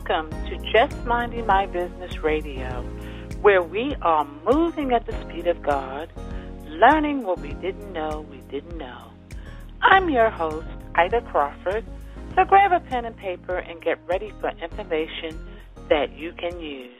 Welcome to Just Minding My Business Radio, where we are moving at the speed of God, learning what we didn't know we didn't know. I'm your host, Ida Crawford, so grab a pen and paper and get ready for information that you can use.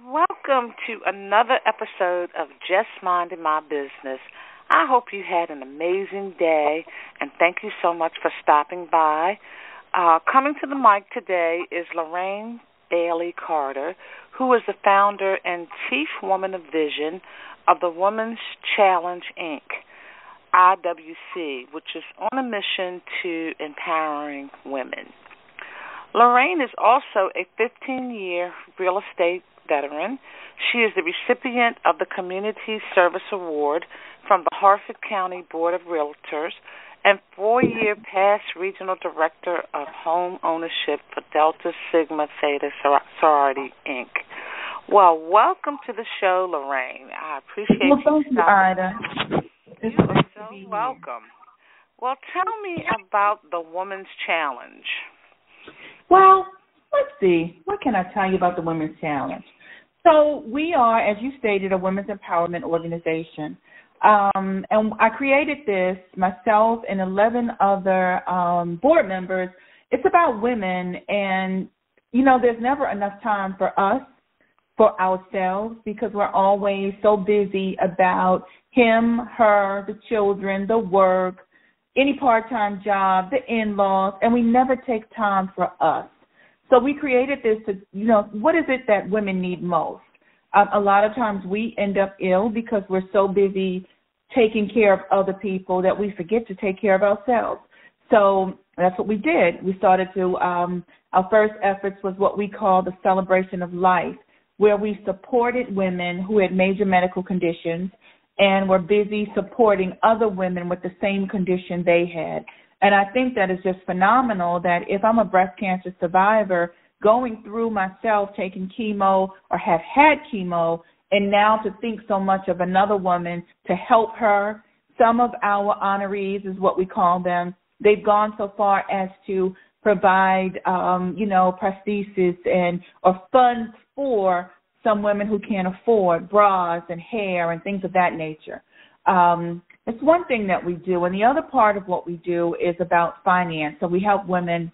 Welcome to another episode of Just Minding My Business. I hope you had an amazing day, and thank you so much for stopping by. Coming to the mic today is Lorraine Bailey-Carter, who is the founder and chief woman of vision of the Women's Challenge, Inc., IWC, which is on a mission to empowering women. Lorraine is also a 15-year real estate veteran. She is the recipient of the Community Service Award from the Harford County Board of Realtors and 4-year past regional director of home ownership for Delta Sigma Theta Sorority, Inc. Well, welcome to the show, Lorraine. I appreciate you stopping. Ida. You are so welcome. Well, tell me about the Women's Challenge. Well, let's see. What can I tell you about the Women's Challenge? So we are, as you stated, a women's empowerment organization. And I created this, myself and 11 other board members. It's about women, and, you know, there's never enough time for us, for ourselves, because we're always so busy about him, her, the children, the work, any part-time job, the in-laws, and we never take time for us. So we created this to, you know, what is it that women need most? A lot of times we end up ill because we're so busy taking care of other people that we forget to take care of ourselves. So that's what we did. We started to, our first efforts was what we call the celebration of life, where we supported women who had major medical conditions and were busy supporting other women with the same condition they had. And I think that is just phenomenal that if I'm a breast cancer survivor going through myself taking chemo or have had chemo, and now to think so much of another woman to help her, some of our honorees is what we call them, they've gone so far as to provide, prosthesis or funds for some women who can't afford bras and hair and things of that nature. It's one thing that we do, and the other part of what we do is about finance. So we help women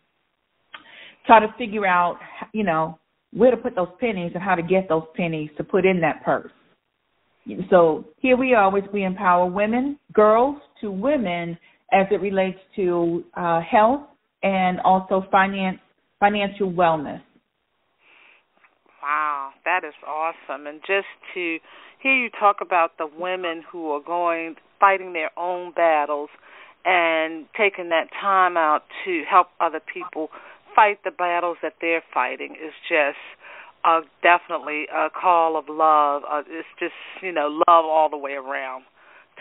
try to figure out, you know, where to put those pennies and how to get those pennies to put in that purse. So here we are, we empower women, girls to women as it relates to health and also financial wellness. Wow, that is awesome. And just to hear you talk about the women who are fighting their own battles and taking that time out to help other people fight the battles that they're fighting is just definitely a call of love. It's just, you know, love all the way around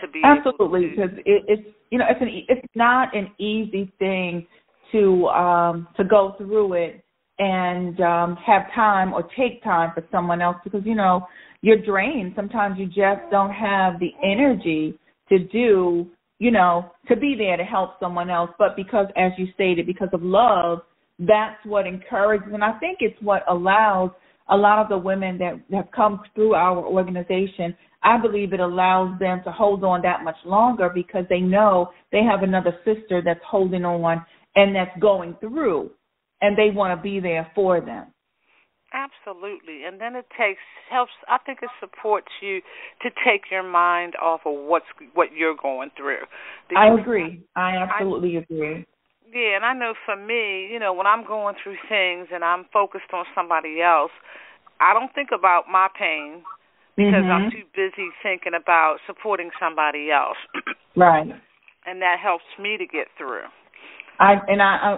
to be absolutely, able to. because it's not an easy thing to go through it and have time or take time for someone else, because, you know, you're drained. Sometimes you just don't have the energy to do, you know, to be there to help someone else. But because, as you stated, because of love, that's what encourages, and I think it's what allows a lot of the women that have come through our organization, I believe it allows them to hold on that much longer because they know they have another sister that's holding on and that's going through, and they want to be there for them. Absolutely, and then it helps. I think it supports you to take your mind off of what you're going through. I agree. I absolutely agree. Yeah, and I know for me, you know, when I'm going through things and I'm focused on somebody else, I don't think about my pain because I'm too busy thinking about supporting somebody else. Right. And that helps me to get through. I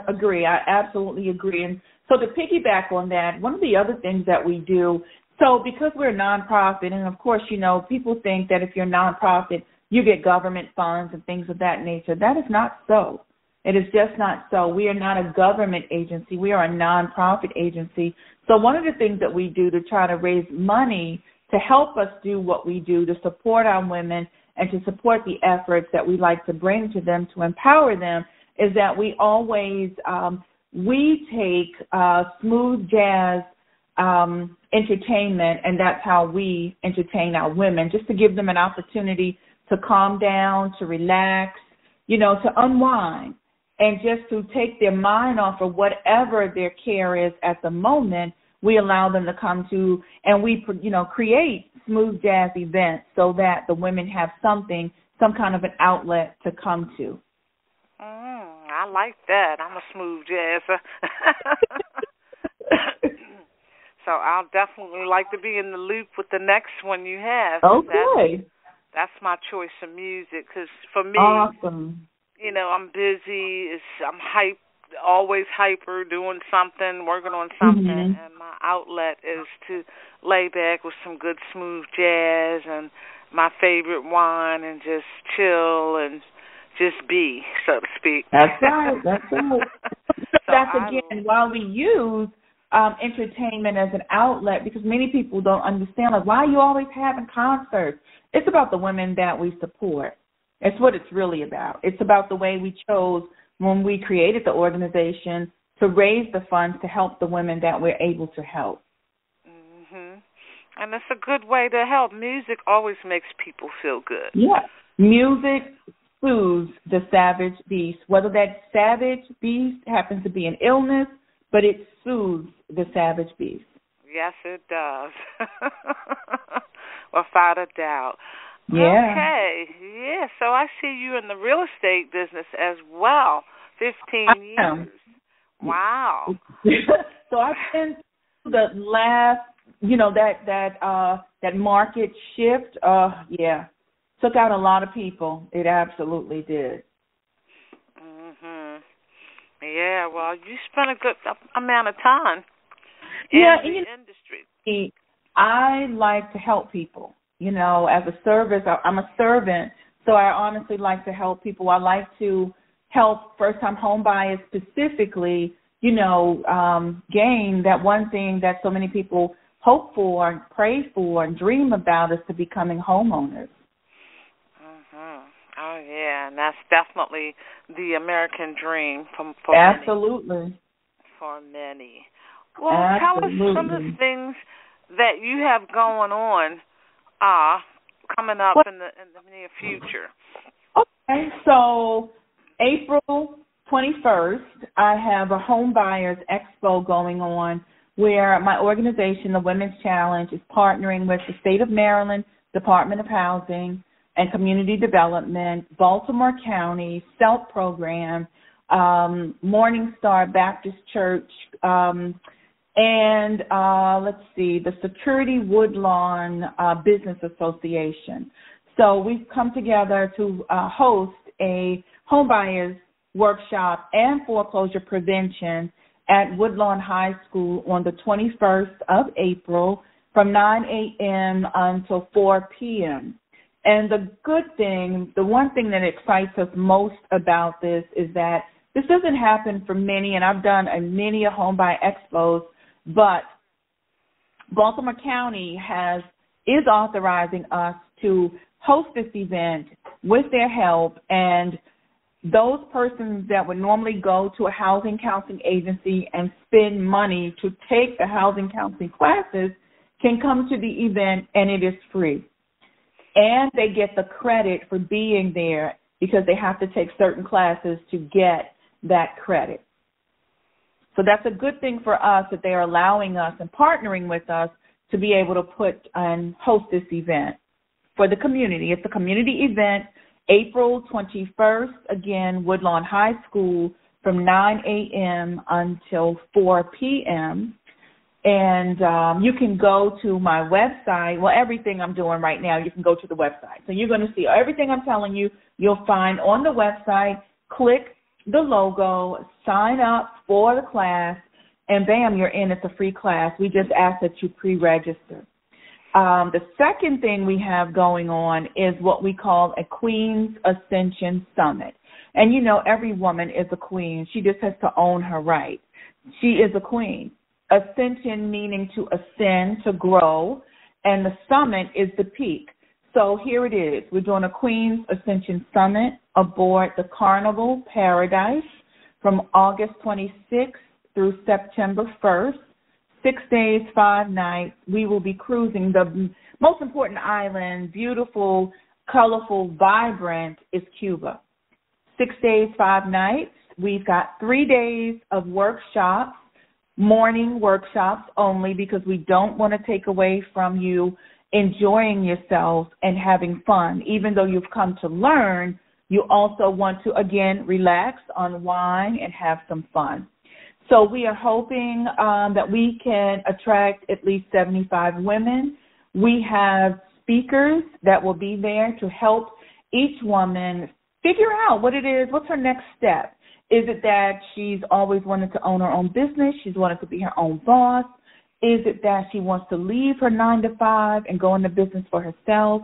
agree. I absolutely agree. And so to piggyback on that, one of the other things that we do, so because we're a nonprofit, and of course, you know, people think that if you're a nonprofit, you get government funds and things of that nature. That is not so. It is just not so. We are not a government agency. We are a nonprofit agency. So one of the things that we do to try to raise money to help us do what we do, to support our women and to support the efforts that we like to bring to them to empower them, is that we always we take smooth jazz entertainment, and that's how we entertain our women, just to give them an opportunity to calm down, to relax, to unwind, and just to take their mind off of whatever their care is at the moment. We allow them to come to, and we, create smooth jazz events so that the women have some kind of an outlet to come to. I like that. I'm a smooth jazzer. So I'll definitely like to be in the loop with the next one you have. Okay. That's my choice of music, because for me, awesome. I'm busy. I'm always hyper, doing something, working on something, and my outlet is to lay back with some good smooth jazz and my favorite wine and just chill and just be, so to speak. That's right. That's again why we use entertainment as an outlet, because many people don't understand, like, why are you always having concerts? It's about the women that we support. It's what it's really about. It's about the way we chose when we created the organization to raise the funds to help the women that we're able to help. And it's a good way to help. Music always makes people feel good. Yeah. Music soothes the savage beast, whether that savage beast happens to be an illness, but it soothes the savage beast. Yes, it does. Without a doubt. Yeah. Okay. Yeah, so I see you in the real estate business as well. 15 years. Wow. So I've been through the last, that market shift. Took out a lot of people. It absolutely did. Yeah, well, you spent a good amount of time in the industry. I like to help people. As a service, I'm a servant, so I honestly like to help people. I like to help first-time home buyers specifically, gain that one thing that so many people hope for and pray for and dream about, is to becoming homeowners. Oh, yeah, and that's definitely the American dream for Absolutely. Many. For many. Well, tell us some of the things that you have going on coming up in the near future. Okay, so April 21st, I have a Home Buyers Expo going on, where my organization, the Women's Challenge, is partnering with the State of Maryland Department of Housing and Community Development, Baltimore County, SELP program, Morning Star Baptist Church, and the Security Woodlawn Business Association. So we've come together to host a homebuyers workshop and foreclosure prevention at Woodlawn High School on the 21st of April from 9 a.m. until 4 p.m. And the one thing that excites us most about this is that this doesn't happen for many, and I've done many home buy expos, but Baltimore County is authorizing us to host this event with their help, and those persons that would normally go to a housing counseling agency and spend money to take the housing counseling classes can come to the event, and it is free. And they get the credit for being there, because they have to take certain classes to get that credit. So that's a good thing for us, that they are allowing us and partnering with us to be able to put and host this event for the community. It's a community event, April 21st, again, Woodlawn High School, from 9 a.m. until 4 p.m. And you can go to my website. Well, everything I'm doing right now, you can go to the website. So you're going to see everything I'm telling you, you'll find on the website. Click the logo, sign up for the class, and bam, you're in. It's a free class. We just ask that you pre-register. The second thing we have going on is what we call a Queen's Ascension Summit. And, every woman is a queen. She just has to own her right. She is a queen. Ascension meaning to ascend, to grow, and the summit is the peak. So here it is. We're doing a Queen's Ascension Summit aboard the Carnival Paradise from August 26th through September 1st. 6 days, 5 nights. We will be cruising. The most important island, beautiful, colorful, vibrant, is Cuba. 6 days, 5 nights. We've got 3 days of workshops, morning workshops only, because we don't want to take away from you enjoying yourself and having fun. Even though you've come to learn, you also want to, again, relax, unwind, and have some fun. So we are hoping that we can attract at least 75 women. We have speakers that will be there to help each woman figure out what it is, what's her next step. Is it that she's always wanted to own her own business, she's wanted to be her own boss? Is it that she wants to leave her 9-to-5 and go into business for herself?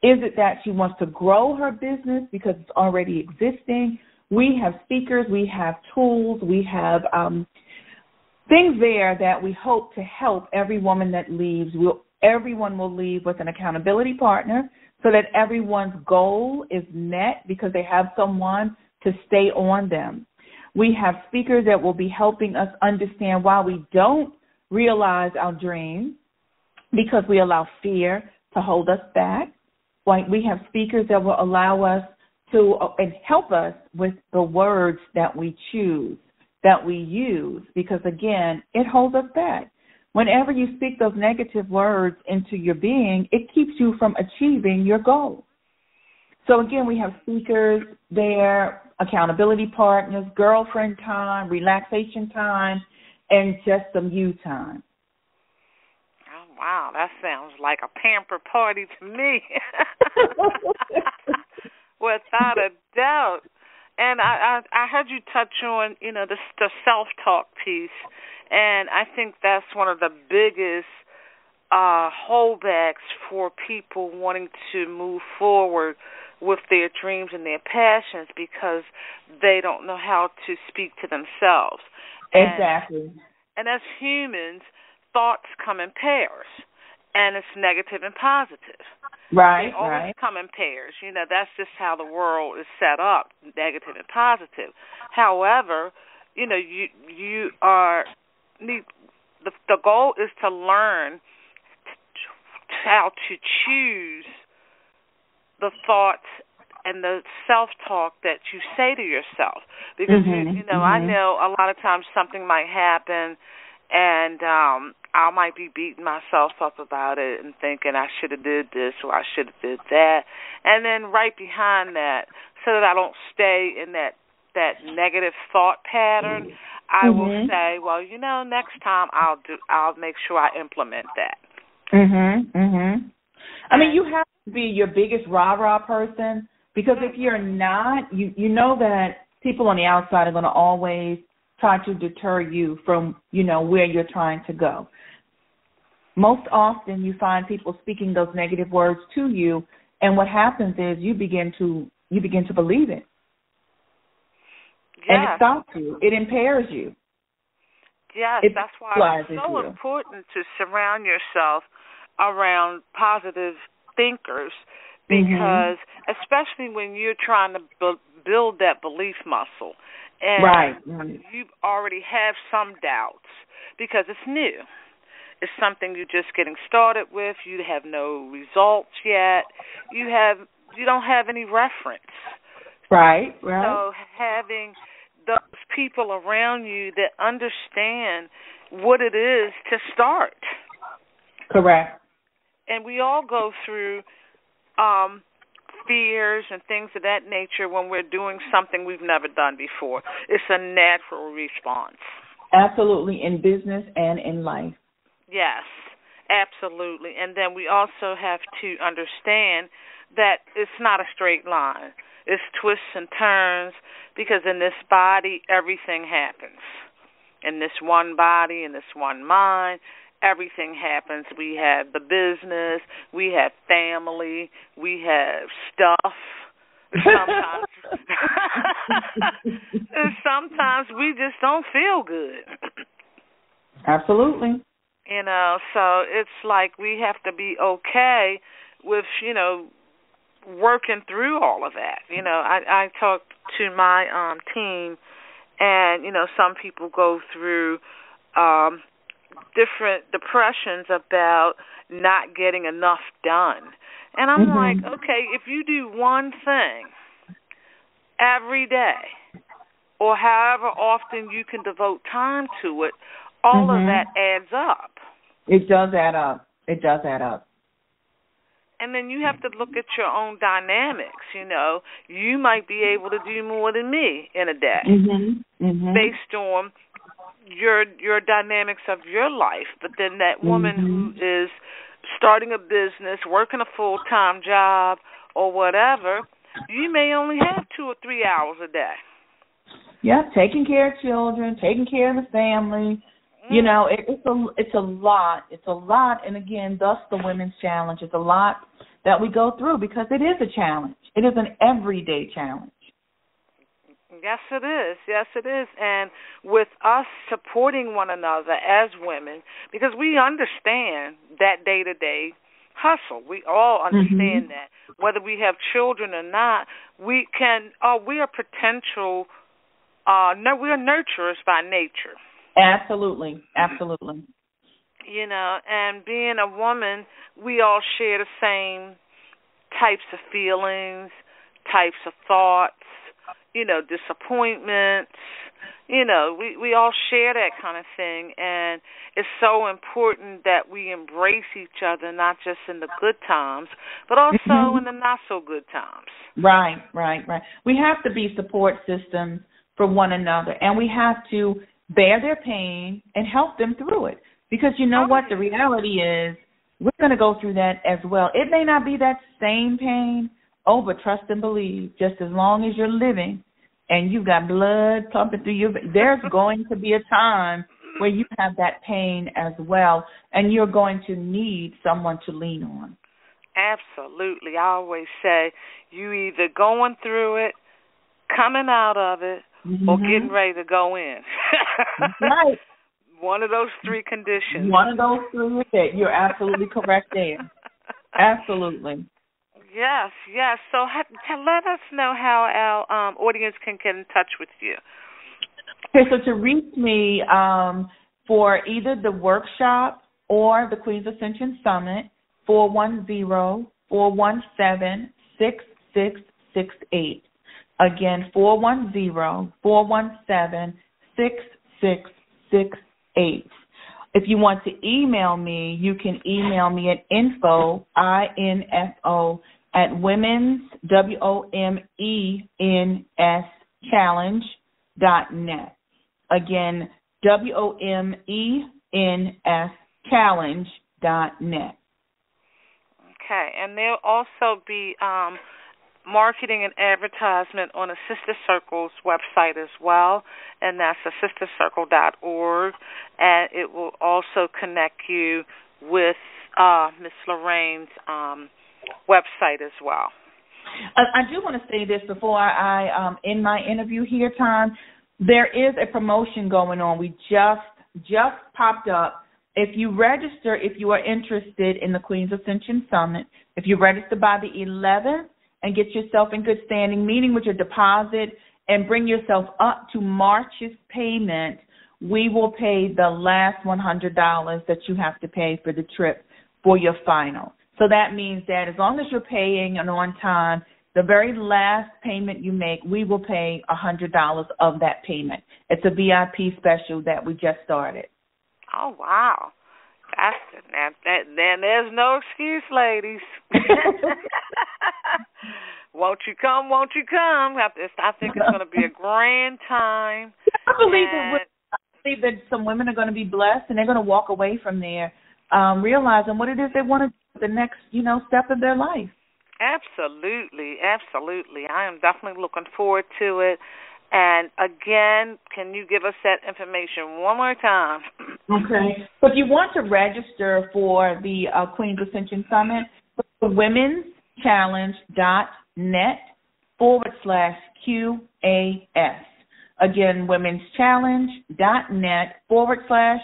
Is it that she wants to grow her business because it's already existing? We have speakers, we have tools, we have things there that we hope to help every woman that leaves. Everyone will leave with an accountability partner so that everyone's goal is met because they have someone to stay on them. We have speakers that will be helping us understand why we don't realize our dreams, because we allow fear to hold us back. We have speakers that will allow us to and help us with the words that we choose, that we use, because, again, it holds us back. Whenever you speak those negative words into your being, it keeps you from achieving your goal. So, again, we have speakers there, accountability partners, girlfriend time, relaxation time, and just some you time. Oh, wow, that sounds like a pamper party to me. Without a doubt. And I heard you touch on, the self-talk piece, and I think that's one of the biggest holdbacks for people wanting to move forward with their dreams and their passions, because they don't know how to speak to themselves. Exactly. And as humans, thoughts come in pairs, and it's negative and positive. Right, they always come in pairs. That's just how the world is set up, negative and positive. However, you are the goal is to learn how to choose the thoughts and the self-talk that you say to yourself. Because, I know a lot of times something might happen, and I might be beating myself up about it and thinking I should have did this or I should have did that. And then right behind that, so that I don't stay in that negative thought pattern, I will say, well, next time I'll make sure I implement that. I mean, you have to be your biggest rah-rah person, because if you're not, you know that people on the outside are going to always try to deter you from, where you're trying to go. Most often you find people speaking those negative words to you, and what happens is you begin to believe it. Yes. And it stops you. It impairs you. Yes, that's why it's so important to surround yourself around positive thinkers, because especially when you're trying to build that belief muscle, and you already have some doubts because it's new. It's something you're just getting started with. You have no results yet. You don't have any reference. Right. So having those people around you that understand what it is to start. Correct. And we all go through fears and things of that nature when we're doing something we've never done before. It's a natural response. Absolutely, in business and in life. Yes, absolutely. And then we also have to understand that it's not a straight line. It's twists and turns, because in this body, everything happens. In this one body, in this one mind, everything happens. We have the business, we have family, we have stuff. Sometimes we just don't feel good. Absolutely. So it's like we have to be okay with, working through all of that. I talked to my team, and, some people go through different depressions about not getting enough done. And I'm like, okay, if you do one thing every day, or however often you can devote time to it, all of that adds up. It does add up. It does add up. And then you have to look at your own dynamics. You might be able to do more than me in a day based on your dynamics of your life. But then that woman who is starting a business, working a full-time job or whatever, you may only have 2 or 3 hours a day. Yeah, taking care of children, taking care of the family. It's a lot. It's a lot, and again, thus the Women's Challenge. It's a lot that we go through because it is a challenge. It is an everyday challenge. Yes, it is. Yes, it is. And with us supporting one another as women, because we understand that day-to-day hustle. We all understand that. Whether we have children or not, we are potential, we are nurturers by nature. Absolutely. Absolutely. And being a woman, we all share the same types of feelings, types of thoughts, disappointments. We all share that kind of thing, and it's so important that we embrace each other, not just in the good times, but also in the not so good times. Right. We have to be support systems for one another, and we have to bear their pain and help them through it. Because what the reality is, we're going to go through that as well. It may not be that same pain, but trust and believe, just as long as you're living and you've got blood pumping through you, there's going to be a time where you have that pain as well, and you're going to need someone to lean on. Absolutely. I always say you either going through it, coming out of it, or getting ready to go in. Right. One of those three conditions. One of those three. You're absolutely correct there. Absolutely. Yes. So let us know how our audience can get in touch with you. Okay, so to reach me for either the workshop or the Queens Ascension Summit, 410-417-6668. Again, 410-417-6668. If you want to email me, you can email me at info, I-N-F-O, at women's, WOMENS, challenge.net. Again, WOMENS, challenge.net. Okay, and there'll also be marketing and advertisement on a Sister Circle's website as well, and that's sistercircle.org, and it will also connect you with Miss Lorraine's website as well. I do want to say this before I end my interview here, Tom. There is a promotion going on. We just popped up. If you register, if you are interested in the Queens Ascension Summit, if you register by the 11th, and get yourself in good standing, meaning with your deposit, and bring yourself up to March's payment, we will pay the last $100 that you have to pay for the trip for your final. So that means that as long as you're paying and on time, the very last payment you make, we will pay $100 of that payment. It's a VIP special that we just started. Oh, wow. Then there's no excuse, ladies. Won't you come? I think it's going to be a grand time. I believe that some women are going to be blessed, and they're going to walk away from there realizing what it is they want to do the next, step of their life. Absolutely. I am definitely looking forward to it. And again, can you give us that information one more time? Okay. So if you want to register for the Queens Ascension Summit, go to womenschallenge.net/QAS. Again, womenschallenge.net/QAS.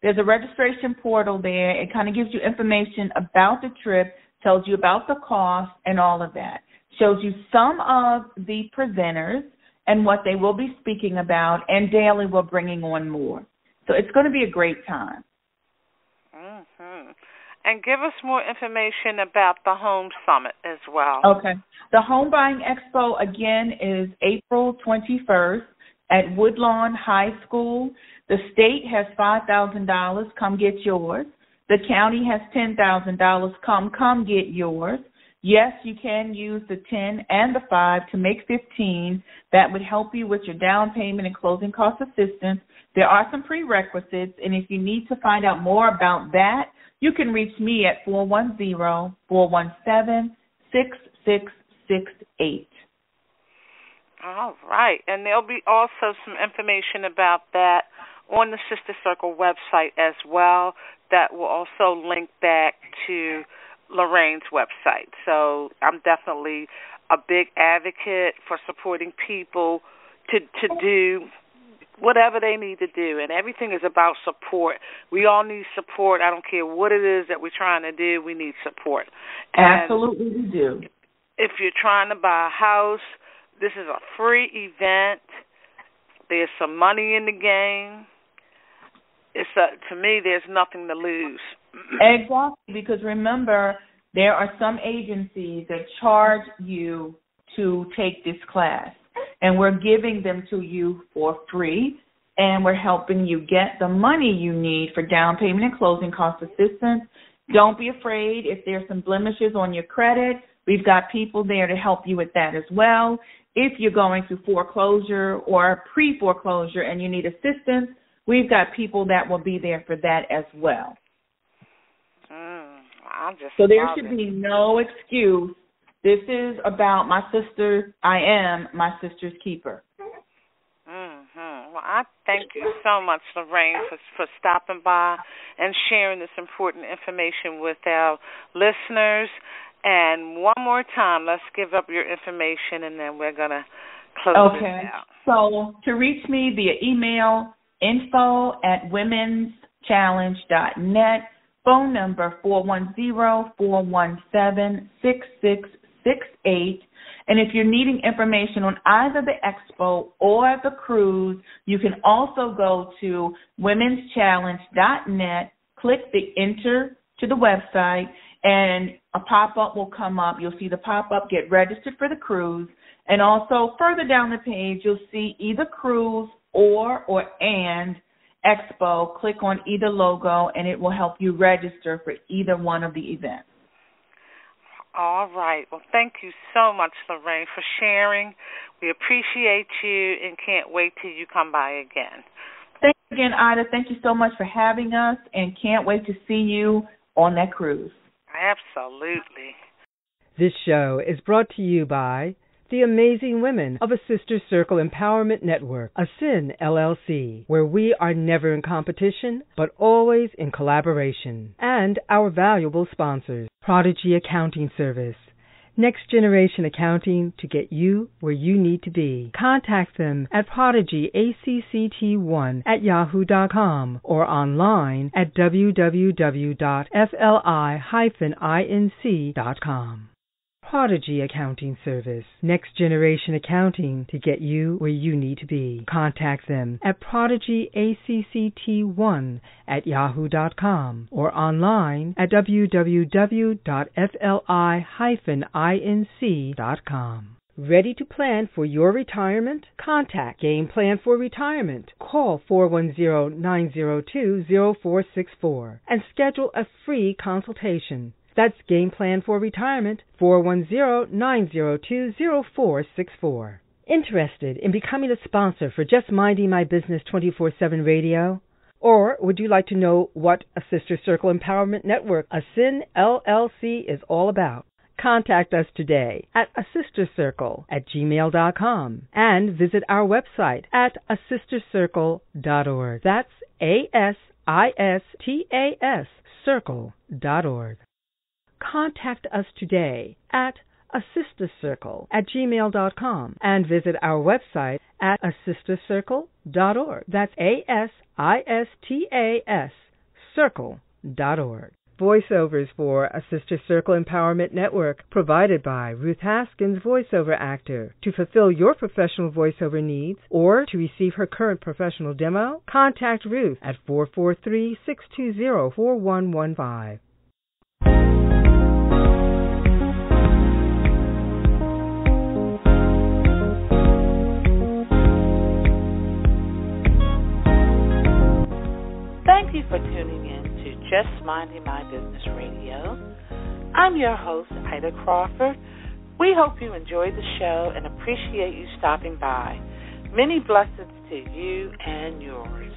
There's a registration portal there. It kind of gives you information about the trip, tells you about the cost and all of that. Shows you some of the presenters and what they will be speaking about, and daily we're bringing on more. So it's going to be a great time. Mm-hmm. And give us more information about the Home Summit as well. Okay. The Home Buying Expo, again, is April 21st at Woodlawn High School. The state has $5,000. Come get yours. The county has $10,000. Come get yours. Yes, you can use the 10 and the 5 to make 15. That would help you with your down payment and closing cost assistance. There are some prerequisites, and if you need to find out more about that, you can reach me at 410-417-6668. All right. And there'll be also some information about that on the Sister Circle website as well that will also link back to Lorraine's website. So I'm definitely a big advocate for supporting people to do whatever they need to do, and everything is about support. We all need support. I don't care what it is that we're trying to do, we need support. Absolutely, we do. If you're trying to buy a house, this is a free event. There's some money in the game. To me, there's nothing to lose. Exactly, because remember, there are some agencies that charge you to take this class, and we're giving them to you for free, and we're helping you get the money you need for down payment and closing cost assistance. Don't be afraid if there's some blemishes on your credit. We've got people there to help you with that as well. If you're going through foreclosure or pre-foreclosure and you need assistance, we've got people that will be there for that as well. So there should be no excuse. This is about my sister. I am my sister's keeper. Well, I thank you so much, Lorraine, for stopping by and sharing this important information with our listeners. And one more time, let's give up your information, and then we're going to close this out. So to reach me via email, info@womenschallenge.net, phone number 410-417-6668. And if you're needing information on either the expo or the cruise, you can also go to womenschallenge.net, click the enter to the website, and a pop-up will come up. You'll see the pop-up, get registered for the cruise. And also further down the page, you'll see either cruise or expo. Click on either logo, and it will help you register for either one of the events. All right. Well, thank you so much, Lorraine, for sharing. We appreciate you and can't wait till you come by again. Thanks again, Ida. Thank you so much for having us, and can't wait to see you on that cruise. Absolutely. This show is brought to you by the amazing women of a Sister Circle Empowerment Network, a SIN LLC, where we are never in competition, but always in collaboration. And our valuable sponsors, Prodigy Accounting Service, Next Generation Accounting to get you where you need to be. Contact them at prodigyact1@yahoo.com or online at www.fli-inc.com. Prodigy Accounting Service, Next Generation Accounting to get you where you need to be. Contact them at prodigyact1@yahoo.com or online at www.fli-inc.com. Ready to plan for your retirement? Contact Game Plan for Retirement. Call 410-902-0464 and schedule a free consultation. That's Game Plan for Retirement, 410-902-0464. Interested in becoming a sponsor for Just Minding My Business 24/7 radio? Or would you like to know what a Sister Circle Empowerment Network, a SIN LLC, is all about? Contact us today at asistercircle@gmail.com and visit our website at asistercircle.org. That's ASISTAS circle.org. Contact us today at asistercircle@gmail.com and visit our website at asistercircle.org. That's ASISTAS circle.org. Voiceovers for A Sister Circle Empowerment Network provided by Ruth Haskins, voiceover actor. To fulfill your professional voiceover needs or to receive her current professional demo, contact Ruth at 443-620-4115. Thank you for tuning in to Just Minding My Business Radio. I'm your host, Ida Crawford. We hope you enjoyed the show and appreciate you stopping by. Many blessings to you and yours.